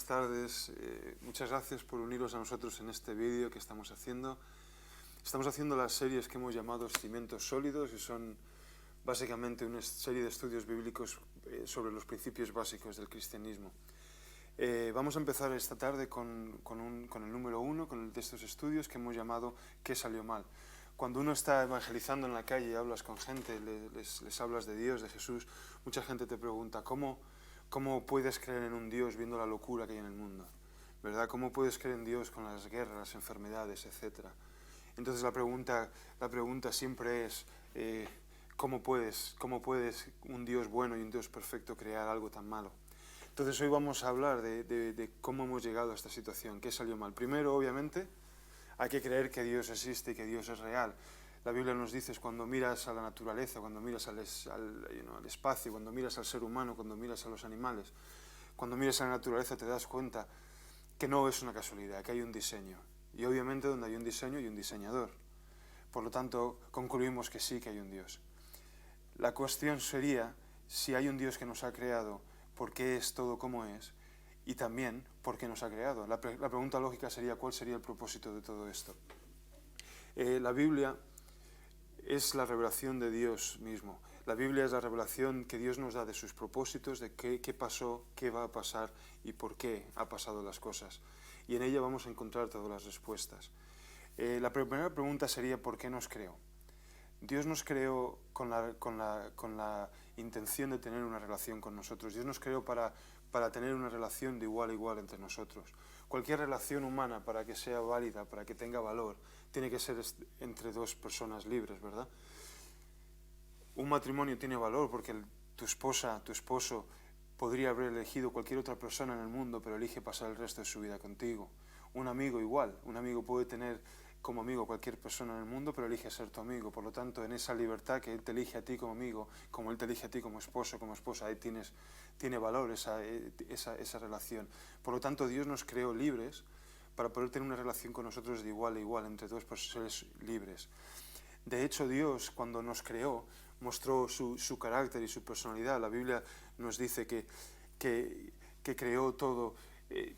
tardes. Muchas gracias por uniros a nosotros en este vídeo que estamos haciendo. Estamos haciendo las series que hemos llamado Cimientos Sólidos y son básicamente una serie de estudios bíblicos sobre los principios básicos del cristianismo. Vamos a empezar esta tarde con el número 1, con de estos estudios que hemos llamado ¿Qué salió mal? Cuando uno está evangelizando en la calle y hablas con gente, les hablas de Dios, de Jesús, mucha gente te pregunta ¿cómo puedes creer en un Dios viendo la locura que hay en el mundo? ¿Verdad? ¿Cómo puedes creer en Dios con las guerras, las enfermedades, etcétera? Entonces la pregunta siempre es ¿cómo puedes un Dios bueno y un Dios perfecto crear algo tan malo? Entonces hoy vamos a hablar de cómo hemos llegado a esta situación, qué salió mal. Primero, obviamente, hay que creer que Dios existe y que Dios es real. La Biblia nos dice, cuando miras a la naturaleza, cuando miras al espacio, cuando miras al ser humano, cuando miras a los animales, cuando miras a la naturaleza te das cuenta que no es una casualidad, que hay un diseño. Y obviamente donde hay un diseño hay un diseñador. Por lo tanto, concluimos que sí que hay un Dios. La cuestión sería, si hay un Dios que nos ha creado, ¿por qué es todo como es? Y también, ¿por qué nos ha creado? La pregunta lógica sería, ¿cuál sería el propósito de todo esto? La Biblia es la revelación de Dios mismo. La Biblia es la revelación que Dios nos da de sus propósitos, de qué pasó, qué va a pasar y por qué ha pasado las cosas. Y en ella vamos a encontrar todas las respuestas. La primera pregunta sería, ¿por qué nos creó? Dios nos creó con la intención de tener una relación con nosotros. Dios nos creó para tener una relación de igual a igual entre nosotros. Cualquier relación humana, para que sea válida, para que tenga valor, tiene que ser entre dos personas libres, ¿verdad? Un matrimonio tiene valor porque tu esposa, tu esposo, podría haber elegido cualquier otra persona en el mundo, pero elige pasar el resto de su vida contigo. Un amigo igual, un amigo puede tener como amigo cualquier persona en el mundo, pero elige ser tu amigo. Por lo tanto, en esa libertad que él te elige a ti como amigo, como él te elige a ti como esposo, como esposa, ahí tiene valor esa relación. Por lo tanto, Dios nos creó libres para poder tener una relación con nosotros de igual a igual, entre dos seres libres. De hecho, Dios, cuando nos creó, mostró su carácter y su personalidad. La Biblia nos dice que creó todo.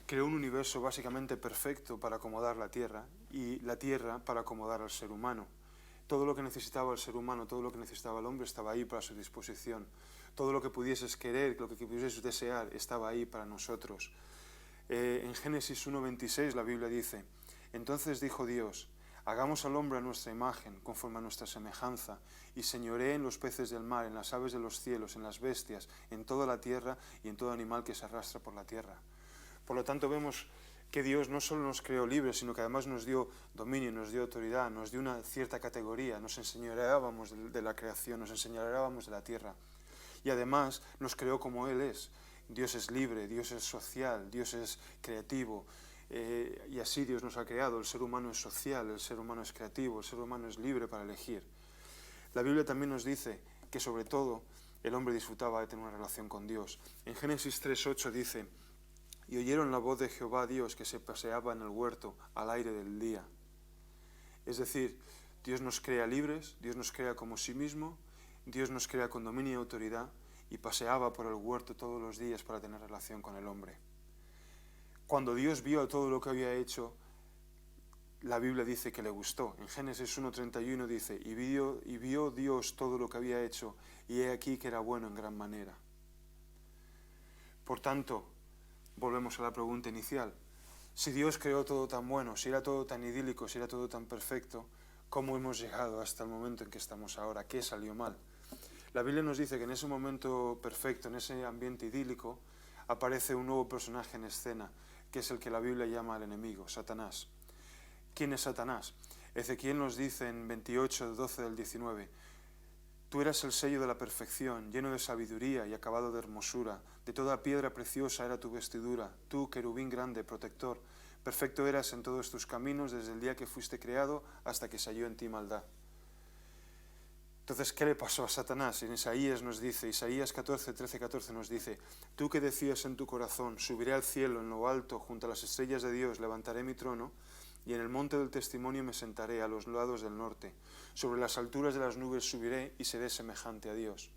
Creó un universo básicamente perfecto para acomodar la Tierra y la Tierra para acomodar al ser humano. Todo lo que necesitaba el ser humano, todo lo que necesitaba el hombre estaba ahí para su disposición. Todo lo que pudieses querer, lo que pudieses desear, estaba ahí para nosotros. En Génesis 1:26 la Biblia dice, entonces dijo Dios, hagamos al hombre a nuestra imagen, conforme a nuestra semejanza, y señoree en los peces del mar, en las aves de los cielos, en las bestias, en toda la tierra y en todo animal que se arrastra por la tierra. Por lo tanto, vemos que Dios no solo nos creó libres, sino que además nos dio dominio, nos dio autoridad, nos dio una cierta categoría, nos enseñoreábamos de la creación, nos enseñoreábamos de la tierra. Y además nos creó como Él es. Dios es libre, Dios es social, Dios es creativo. Y así Dios nos ha creado. El ser humano es social, el ser humano es creativo, el ser humano es libre para elegir. La Biblia también nos dice que sobre todo el hombre disfrutaba de tener una relación con Dios. En Génesis 3:8 dice, y oyeron la voz de Jehová Dios que se paseaba en el huerto al aire del día. Es decir, Dios nos crea libres, Dios nos crea como sí mismo, Dios nos crea con dominio y autoridad y paseaba por el huerto todos los días para tener relación con el hombre. Cuando Dios vio todo lo que había hecho, la Biblia dice que le gustó. En Génesis 1:31 dice, y vio Dios todo lo que había hecho, y he aquí que era bueno en gran manera. Por tanto, volvemos a la pregunta inicial. Si Dios creó todo tan bueno, si era todo tan idílico, si era todo tan perfecto, ¿cómo hemos llegado hasta el momento en que estamos ahora? ¿Qué salió mal? La Biblia nos dice que en ese momento perfecto, en ese ambiente idílico, aparece un nuevo personaje en escena, que es el que la Biblia llama el enemigo, Satanás. ¿Quién es Satanás? Ezequiel nos dice en 28:12 del 19, tú eras el sello de la perfección, lleno de sabiduría y acabado de hermosura. De toda piedra preciosa era tu vestidura. Tú, querubín grande, protector, perfecto eras en todos tus caminos desde el día que fuiste creado hasta que se halló en ti maldad. Entonces, ¿qué le pasó a Satanás? En Isaías nos dice, Isaías 13:14 nos dice, tú que decías en tu corazón, subiré al cielo en lo alto, junto a las estrellas de Dios, levantaré mi trono, y en el monte del testimonio me sentaré a los lados del norte. Sobre las alturas de las nubes subiré y seré semejante a Dios.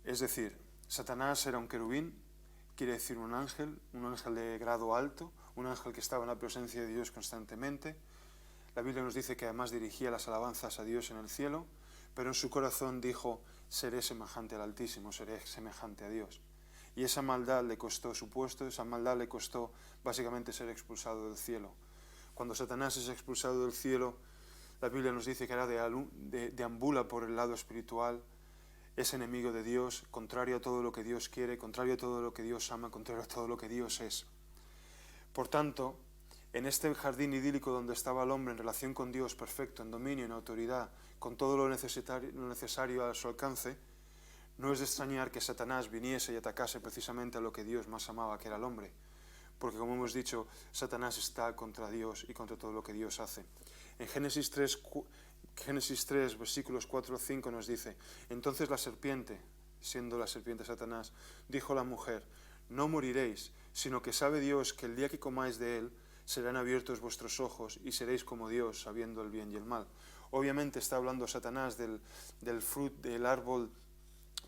Es decir, Satanás era un querubín quiere decir un ángel de grado alto, un ángel que estaba en la presencia de Dios constantemente. La Biblia nos dice que además dirigía las alabanzas a Dios en el cielo, pero en su corazón dijo, seré semejante al Altísimo, seré semejante a Dios. Y esa maldad le costó su puesto, esa maldad le costó básicamente ser expulsado del cielo. Cuando Satanás es expulsado del cielo, la Biblia nos dice que ahora deambula por el lado espiritual, es enemigo de Dios, contrario a todo lo que Dios quiere, contrario a todo lo que Dios ama, contrario a todo lo que Dios es. Por tanto, en este jardín idílico donde estaba el hombre en relación con Dios, perfecto, en dominio, en autoridad, con todo lo necesario a su alcance, no es de extrañar que Satanás viniese y atacase precisamente a lo que Dios más amaba, que era el hombre. Porque, como hemos dicho, Satanás está contra Dios y contra todo lo que Dios hace. En Génesis 3, versículos 4 o 5 nos dice, entonces la serpiente, siendo la serpiente Satanás, dijo a la mujer, no moriréis, sino que sabe Dios que el día que comáis de él, serán abiertos vuestros ojos y seréis como Dios, sabiendo el bien y el mal. Obviamente está hablando Satanás del árbol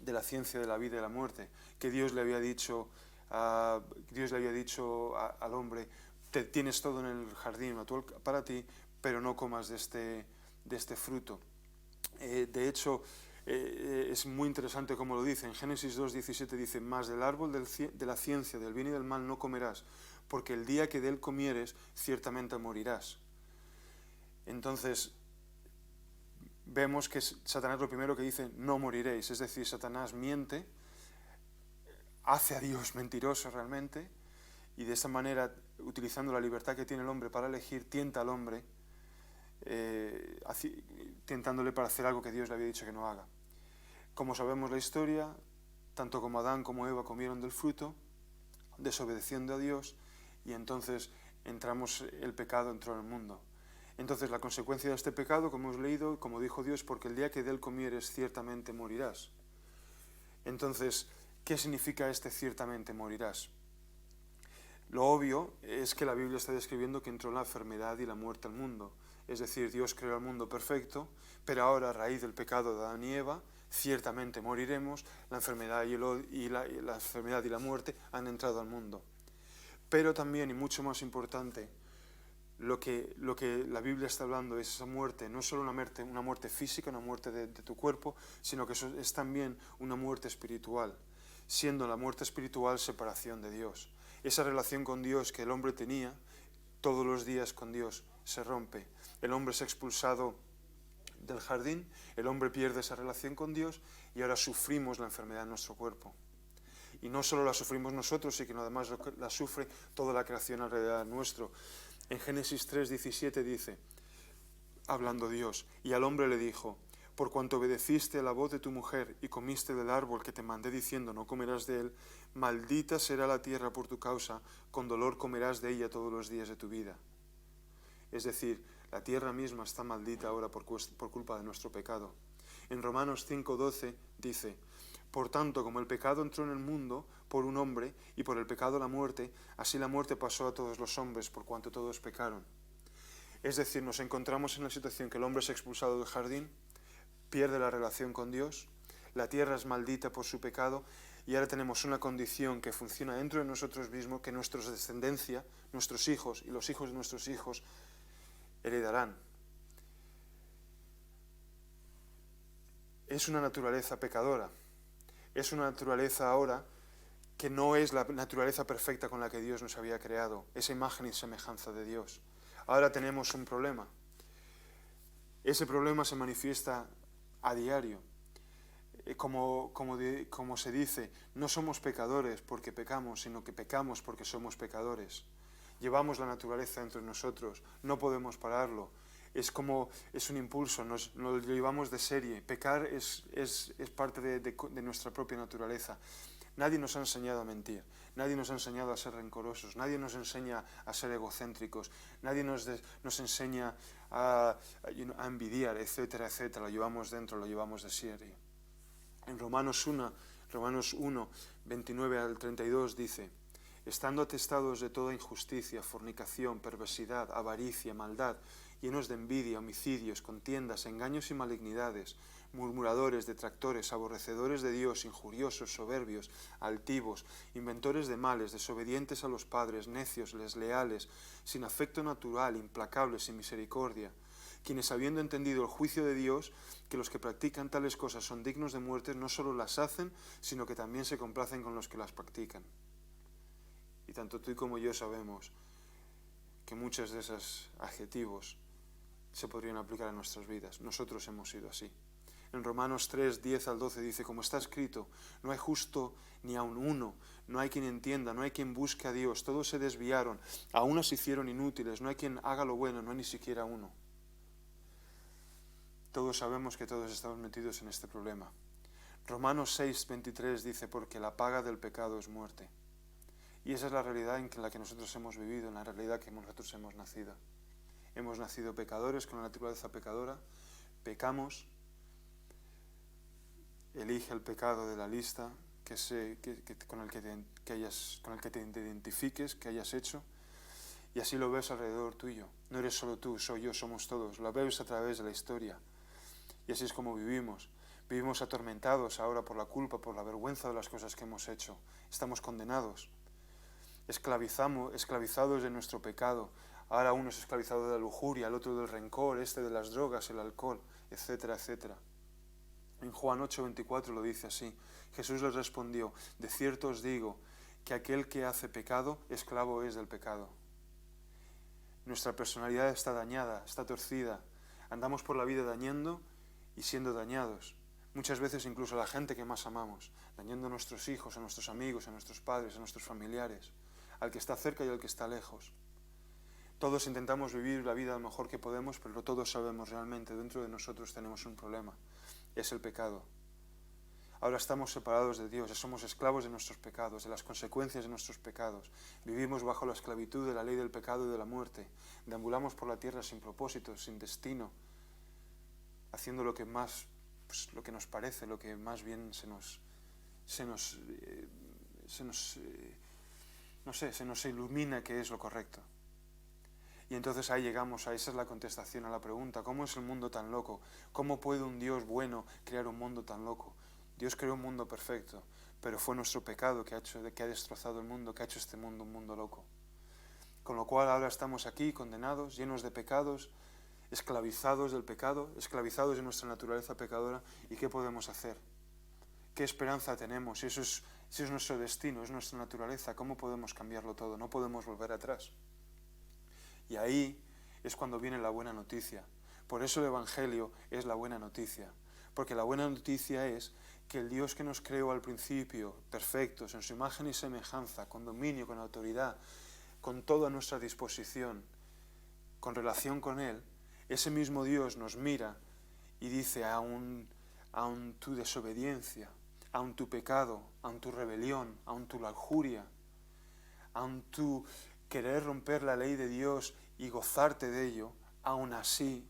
de la ciencia de la vida y la muerte, que Dios le había dicho al hombre, tienes todo en el jardín para ti, pero no comas de este fruto. De hecho, es muy interesante como lo dice. En Génesis 2:17 dice, mas del árbol de la ciencia, del bien y del mal no comerás, porque el día que de él comieres, ciertamente morirás. Entonces, vemos que Satanás lo primero que dice, no moriréis. Es decir, Satanás miente, hace a Dios mentiroso realmente, y de esa manera, utilizando la libertad que tiene el hombre para elegir, tienta al hombre, tentándole para hacer algo que Dios le había dicho que no haga. Como sabemos la historia, tanto como Adán como Eva comieron del fruto, desobedeciendo a Dios, y entonces el pecado entró en el mundo. Entonces la consecuencia de este pecado, como hemos leído, como dijo Dios, porque el día que de él comieres ciertamente morirás. Entonces, ¿qué significa ciertamente morirás? Lo obvio es que la Biblia está describiendo que entró la enfermedad y la muerte al mundo. Es decir, Dios creó el mundo perfecto, pero ahora a raíz del pecado de Adán y Eva, ciertamente moriremos, la enfermedad y la muerte han entrado al mundo. Pero también, y mucho más importante, lo que la Biblia está hablando es esa muerte, no solo una muerte física, una muerte de tu cuerpo, sino que eso es también una muerte espiritual, siendo la muerte espiritual separación de Dios. Esa relación con Dios que el hombre tenía todos los días con Dios se rompe. El hombre es expulsado del jardín, el hombre pierde esa relación con Dios y ahora sufrimos la enfermedad en nuestro cuerpo. Y no solo la sufrimos nosotros, sino que además la sufre toda la creación alrededor nuestro. En Génesis 3:17 dice, hablando Dios, y al hombre le dijo, por cuanto obedeciste a la voz de tu mujer y comiste del árbol que te mandé diciendo, no comerás de él, maldita será la tierra por tu causa, con dolor comerás de ella todos los días de tu vida. Es decir, la tierra misma está maldita ahora por culpa de nuestro pecado. En Romanos 5:12 dice, por tanto, como el pecado entró en el mundo por un hombre y por el pecado la muerte, así la muerte pasó a todos los hombres por cuanto todos pecaron. Es decir, nos encontramos en la situación que el hombre es expulsado del jardín, pierde la relación con Dios, la tierra es maldita por su pecado y ahora tenemos una condición que funciona dentro de nosotros mismos, que nuestra descendencia, nuestros hijos y los hijos de nuestros hijos heredarán. Es una naturaleza pecadora, es una naturaleza ahora que no es la naturaleza perfecta con la que Dios nos había creado, esa imagen y semejanza de Dios. Ahora tenemos un problema. Ese problema se manifiesta a diario. Como se dice, no somos pecadores porque pecamos, sino que pecamos porque somos pecadores. Llevamos la naturaleza entre nosotros, no podemos pararlo. Es un impulso, nos lo llevamos de serie. Pecar es parte de nuestra propia naturaleza. Nadie nos ha enseñado a mentir, nadie nos ha enseñado a ser rencorosos, nadie nos enseña a ser egocéntricos, nadie nos enseña a envidiar, etcétera, etcétera. Lo llevamos dentro, lo llevamos de serie. En Romanos 1, 29 al 32 dice, estando atestados de toda injusticia, fornicación, perversidad, avaricia, maldad llenos de envidia, homicidios, contiendas, engaños y malignidades, murmuradores, detractores, aborrecedores de Dios, injuriosos, soberbios, altivos, inventores de males, desobedientes a los padres, necios, desleales, sin afecto natural, implacables, sin misericordia, quienes habiendo entendido el juicio de Dios, que los que practican tales cosas son dignos de muerte, no solo las hacen, sino que también se complacen con los que las practican. Y tanto tú como yo sabemos que muchos de esos adjetivos se podrían aplicar a nuestras vidas. Nosotros hemos sido así. En Romanos 3, 10 al 12 dice, como está escrito, no hay justo ni aun uno, no hay quien entienda, no hay quien busque a Dios, todos se desviaron, a unos se hicieron inútiles, no hay quien haga lo bueno, no hay ni siquiera uno. Todos sabemos que todos estamos metidos en este problema. Romanos 6, 23 dice, porque la paga del pecado es muerte. Y esa es la realidad en la que nosotros hemos vivido, en la realidad que nosotros hemos nacido. Hemos nacido pecadores con la naturaleza pecadora, pecamos, elige el pecado de la lista con el que te identifiques, que hayas hecho, y así lo ves alrededor tuyo. No eres solo tú, soy yo, somos todos. Lo ves a través de la historia. Y así es como vivimos. Vivimos atormentados ahora por la culpa, por la vergüenza de las cosas que hemos hecho. Estamos condenados. Esclavizados de nuestro pecado. Ahora uno es esclavizado de la lujuria, el otro del rencor, de las drogas, el alcohol, etcétera, etcétera. En Juan 8:24 lo dice así. Jesús les respondió, de cierto os digo, que aquel que hace pecado, esclavo es del pecado. Nuestra personalidad está dañada, está torcida. Andamos por la vida dañando y siendo dañados. Muchas veces incluso a la gente que más amamos, dañando a nuestros hijos, a nuestros amigos, a nuestros padres, a nuestros familiares, al que está cerca y al que está lejos. Todos intentamos vivir la vida lo mejor que podemos, pero todos sabemos realmente, dentro de nosotros tenemos un problema. Es el pecado. Ahora estamos separados de Dios, somos esclavos de nuestros pecados, de las consecuencias de nuestros pecados. Vivimos bajo la esclavitud de la ley del pecado y de la muerte. Deambulamos por la tierra sin propósito, sin destino, haciendo lo que nos parece, lo que más bien se nos ilumina que es lo correcto. Y entonces ahí llegamos, esa es la contestación a la pregunta, ¿cómo es el mundo tan loco? ¿Cómo puede un Dios bueno crear un mundo tan loco? Dios creó un mundo perfecto, pero fue nuestro pecado que ha destrozado el mundo, que ha hecho este mundo un mundo loco. Con lo cual ahora estamos aquí condenados, llenos de pecados, esclavizados del pecado, esclavizados de nuestra naturaleza pecadora. ¿Y qué podemos hacer? ¿Qué esperanza tenemos? Si es nuestro destino, es nuestra naturaleza, ¿cómo podemos cambiarlo todo? No podemos volver atrás. Y ahí es cuando viene la buena noticia. Por eso el Evangelio es la buena noticia. Porque la buena noticia es que el Dios que nos creó al principio, perfectos, en su imagen y semejanza, con dominio, con autoridad, con toda nuestra disposición, con relación con Él, ese mismo Dios nos mira y dice, aun tu desobediencia, aun tu pecado, aun tu rebelión, aun tu lujuria, aun tu querer romper la ley de Dios y gozarte de ello, aun así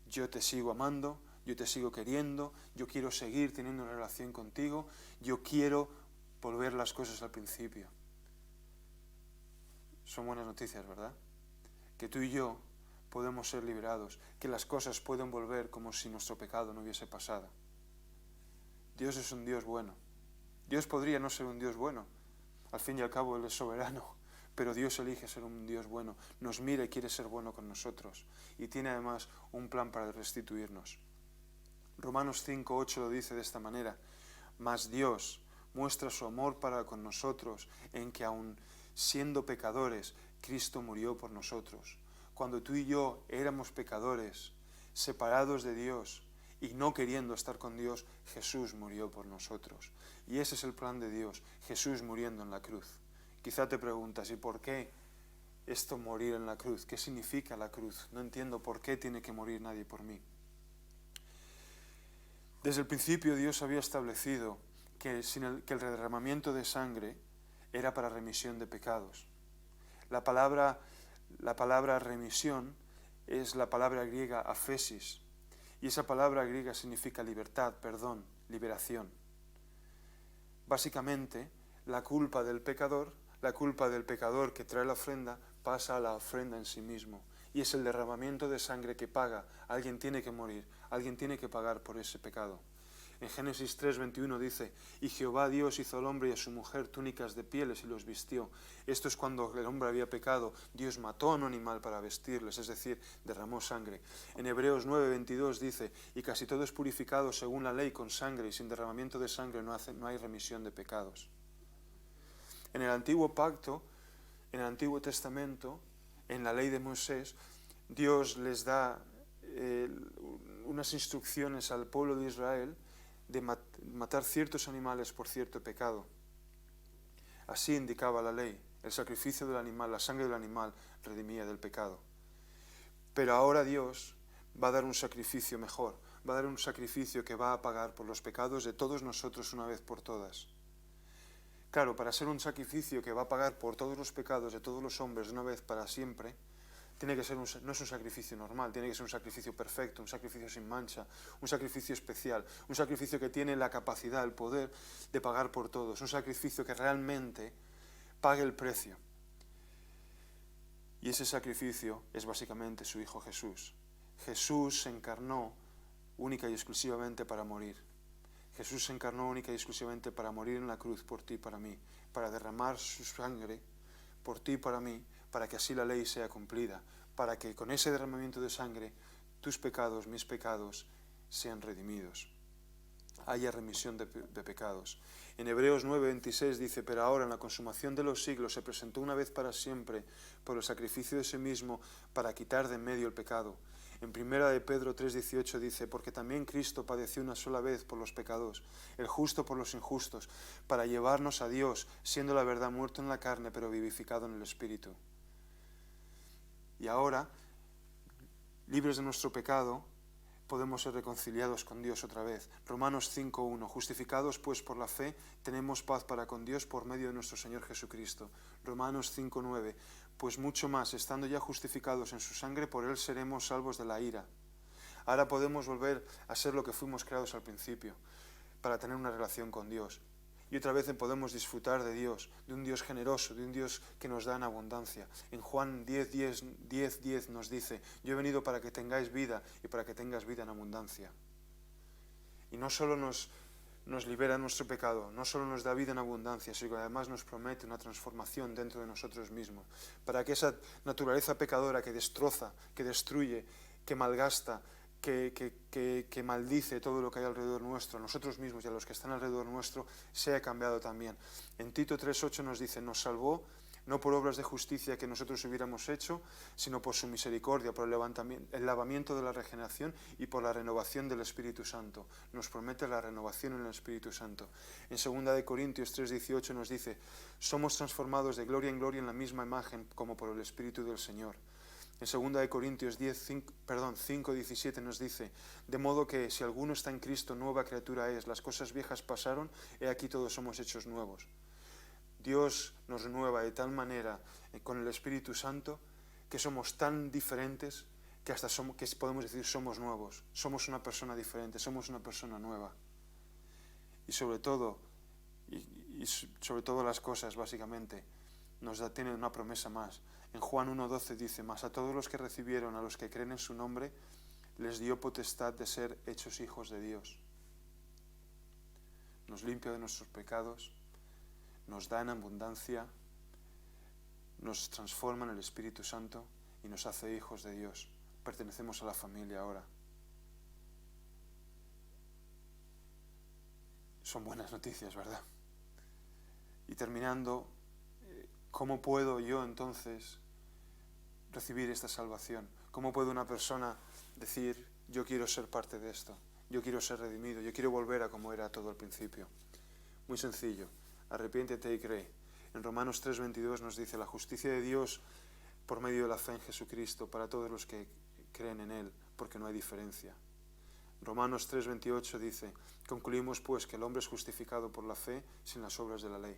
yo te sigo amando, yo te sigo queriendo, yo quiero seguir teniendo una relación contigo, yo quiero volver las cosas al principio. Son buenas noticias, ¿verdad? Que tú y yo podemos ser liberados, que las cosas pueden volver como si nuestro pecado no hubiese pasado. Dios es un Dios bueno. Dios podría no ser un Dios bueno. Al fin y al cabo Él es soberano, pero Dios elige ser un Dios bueno. Nos mira y quiere ser bueno con nosotros. Y tiene además un plan para restituirnos. Romanos 5:8 lo dice de esta manera. Mas Dios muestra su amor para con nosotros en que aun siendo pecadores, Cristo murió por nosotros. Cuando tú y yo éramos pecadores, separados de Dios y no queriendo estar con Dios, Jesús murió por nosotros. Y ese es el plan de Dios, Jesús muriendo en la cruz. Quizá te preguntas, ¿y por qué esto morir en la cruz? ¿Qué significa la cruz? No entiendo por qué tiene que morir nadie por mí. Desde el principio Dios había establecido que el derramamiento de sangre era para remisión de pecados. La palabra remisión es la palabra griega aphesis, y esa palabra griega significa libertad, perdón, liberación. Básicamente, la culpa del pecador que trae la ofrenda, pasa a la ofrenda en sí mismo. y es el derramamiento de sangre que paga. Alguien tiene que morir, alguien tiene que pagar por ese pecado. En Génesis 3:21 dice, y Jehová Dios hizo al hombre y a su mujer túnicas de pieles y los vistió. Esto es cuando el hombre había pecado, Dios mató a un animal para vestirles, es decir, derramó sangre. En Hebreos 9:22 dice, y casi todo es purificado según la ley con sangre, y sin derramamiento de sangre no hay remisión de pecados. En el Antiguo Pacto, en el Antiguo Testamento, en la ley de Moisés, Dios les da unas instrucciones al pueblo de Israel de matar ciertos animales por cierto pecado. Así indicaba la ley, el sacrificio del animal, la sangre del animal redimía del pecado. Pero ahora Dios va a dar un sacrificio mejor, va a dar un sacrificio que va a pagar por los pecados de todos nosotros una vez por todas. Claro, para ser un sacrificio que va a pagar por todos los pecados de todos los hombres de una vez para siempre, tiene que ser no es un sacrificio normal, tiene que ser un sacrificio perfecto, un sacrificio sin mancha, un sacrificio especial, un sacrificio que tiene la capacidad, el poder de pagar por todos, un sacrificio que realmente pague el precio. Y ese sacrificio es básicamente su Hijo Jesús. Jesús se encarnó única y exclusivamente para morir. Jesús se encarnó única y exclusivamente para morir en la cruz por ti y para mí, para derramar su sangre por ti y para mí, para que así la ley sea cumplida, para que con ese derramamiento de sangre tus pecados, mis pecados, sean redimidos. Haya remisión de pecados. En Hebreos 9:26 dice, pero ahora en la consumación de los siglos se presentó una vez para siempre por el sacrificio de sí mismo para quitar de en medio el pecado. En 1 de Pedro 3:18 dice, porque también Cristo padeció una sola vez por los pecados, el justo por los injustos, para llevarnos a Dios, siendo la verdad muerto en la carne, pero vivificado en el Espíritu. Y ahora, libres de nuestro pecado, podemos ser reconciliados con Dios otra vez. Romanos 5:1, justificados pues por la fe, tenemos paz para con Dios por medio de nuestro Señor Jesucristo. Romanos 5:9, pues mucho más, estando ya justificados en su sangre, por Él seremos salvos de la ira. Ahora podemos volver a ser lo que fuimos creados al principio, para tener una relación con Dios. Y otra vez podemos disfrutar de Dios, de un Dios generoso, de un Dios que nos da en abundancia. En Juan 10:10 nos dice, yo he venido para que tengáis vida y para que tengas vida en abundancia. Y no solo nos libera de nuestro pecado, no solo nos da vida en abundancia, sino que además nos promete una transformación dentro de nosotros mismos, para que esa naturaleza pecadora que destroza, que destruye, que malgasta, que maldice todo lo que hay alrededor nuestro, a nosotros mismos y a los que están alrededor nuestro, sea cambiado también. En Tito 3:8 nos dice, nos salvó no por obras de justicia que nosotros hubiéramos hecho, sino por su misericordia, por el lavamiento de la regeneración y por la renovación del Espíritu Santo. Nos promete la renovación en el Espíritu Santo. En 2 de Corintios 3:18 nos dice, somos transformados de gloria en gloria en la misma imagen como por el Espíritu del Señor. En 2 de Corintios 5:17 nos dice, de modo que si alguno está en Cristo, nueva criatura es, las cosas viejas pasaron, he aquí todos somos hechos nuevos. Dios nos renueva de tal manera con el Espíritu Santo que somos tan diferentes que hasta que podemos decir somos nuevos, somos una persona diferente, somos una persona nueva. Y sobre todo, y sobre todas las cosas básicamente, tiene una promesa más. En Juan 1:12 dice, mas a todos los que recibieron, a los que creen en su nombre, les dio potestad de ser hechos hijos de Dios. Nos limpia de nuestros pecados, nos da en abundancia, nos transforma en el Espíritu Santo y nos hace hijos de Dios. Pertenecemos a la familia ahora. Son buenas noticias, ¿verdad? Y terminando, ¿cómo puedo yo entonces recibir esta salvación? ¿Cómo puede una persona decir, yo quiero ser parte de esto, yo quiero ser redimido, yo quiero volver a como era todo al principio? Muy sencillo, arrepiéntete y cree. En Romanos 3:22 nos dice, la justicia de Dios por medio de la fe en Jesucristo para todos los que creen en Él, porque no hay diferencia. Romanos 3:28 dice, concluimos pues que el hombre es justificado por la fe sin las obras de la ley.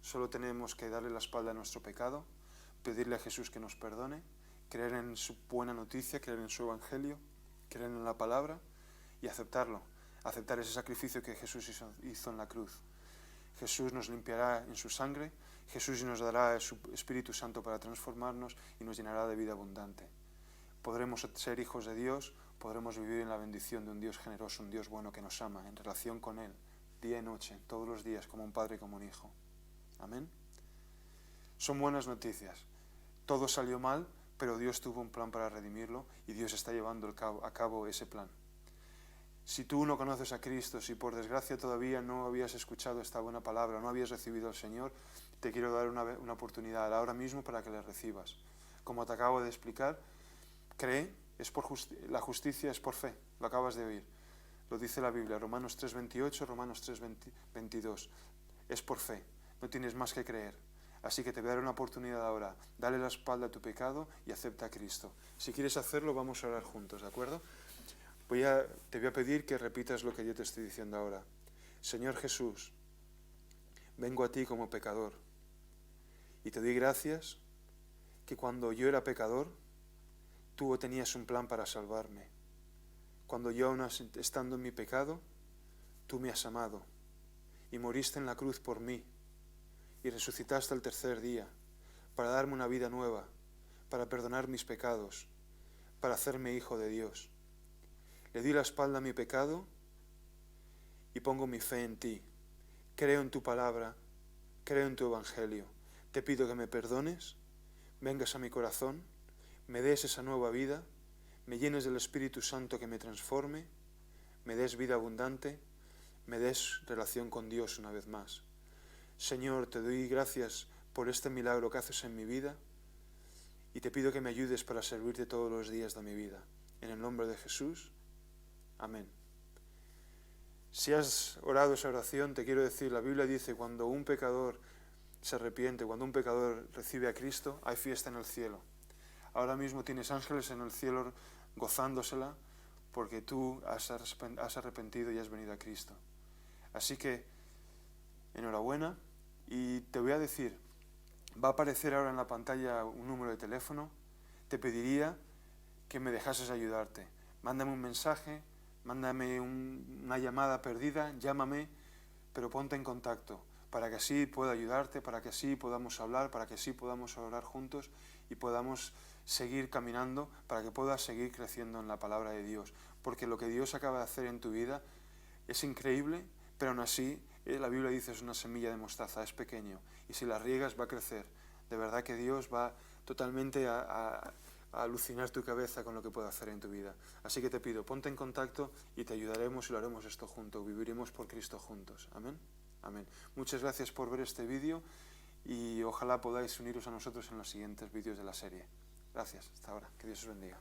Solo tenemos que darle la espalda a nuestro pecado, pedirle a Jesús que nos perdone, creer en su buena noticia, creer en su evangelio, creer en la palabra y aceptarlo, aceptar ese sacrificio que Jesús hizo en la cruz. Jesús nos limpiará en su sangre, Jesús nos dará su Espíritu Santo para transformarnos y nos llenará de vida abundante. podremos ser hijos de Dios, podremos vivir en la bendición de un Dios generoso, un Dios bueno que nos ama, en relación con Él, día y noche, todos los días, como un padre y como un hijo. Amén. Son buenas noticias. Todo salió mal, pero Dios tuvo un plan para redimirlo y Dios está llevando a cabo ese plan. Si tú no conoces a Cristo, si por desgracia todavía no habías escuchado esta buena palabra, no habías recibido al Señor, te quiero dar una oportunidad ahora mismo para que le recibas. Como te acabo de explicar, cree, la justicia es por fe, lo acabas de oír. Lo dice la Biblia, Romanos 3:28, Romanos 3:22. Es por fe, no tienes más que creer. Así que te voy a dar una oportunidad ahora. Dale la espalda a tu pecado y acepta a Cristo. Si quieres hacerlo, vamos a orar juntos, ¿de acuerdo? Te voy a pedir que repitas lo que yo te estoy diciendo ahora. Señor Jesús, vengo a ti como pecador y te doy gracias que cuando yo era pecador, tú tenías un plan para salvarme. Cuando yo aún estando en mi pecado, tú me has amado y moriste en la cruz por mí y resucitaste al tercer día para darme una vida nueva, para perdonar mis pecados, para hacerme hijo de Dios. Le doy la espalda a mi pecado y pongo mi fe en ti. Creo en tu palabra, creo en tu evangelio. Te pido que me perdones, vengas a mi corazón, me des esa nueva vida, me llenes del Espíritu Santo que me transforme, me des vida abundante, me des relación con Dios una vez más. Señor, te doy gracias por este milagro que haces en mi vida y te pido que me ayudes para servirte todos los días de mi vida. En el nombre de Jesús. Amén. Si has orado esa oración, te quiero decir, la Biblia dice, cuando un pecador se arrepiente, cuando un pecador recibe a Cristo, hay fiesta en el cielo. Ahora mismo tienes ángeles en el cielo gozándosela porque tú has arrepentido y has venido a Cristo. Así que, enhorabuena, y te voy a decir, va a aparecer ahora en la pantalla un número de teléfono, te pediría que me dejases ayudarte. Mándame un mensaje, mándame una llamada perdida, llámame, pero ponte en contacto para que así pueda ayudarte, para que así podamos hablar, para que así podamos orar juntos y podamos seguir caminando, para que puedas seguir creciendo en la palabra de Dios. Porque lo que Dios acaba de hacer en tu vida es increíble, pero aún así la Biblia dice es una semilla de mostaza, es pequeño, y si la riegas va a crecer. De verdad que Dios va totalmente a alucinar tu cabeza con lo que puede hacer en tu vida. Así que te pido, ponte en contacto y te ayudaremos y lo haremos esto juntos. Viviremos por Cristo juntos. Amén. Amén. Muchas gracias por ver este vídeo y ojalá podáis uniros a nosotros en los siguientes vídeos de la serie. Gracias. Hasta ahora. Que Dios os bendiga.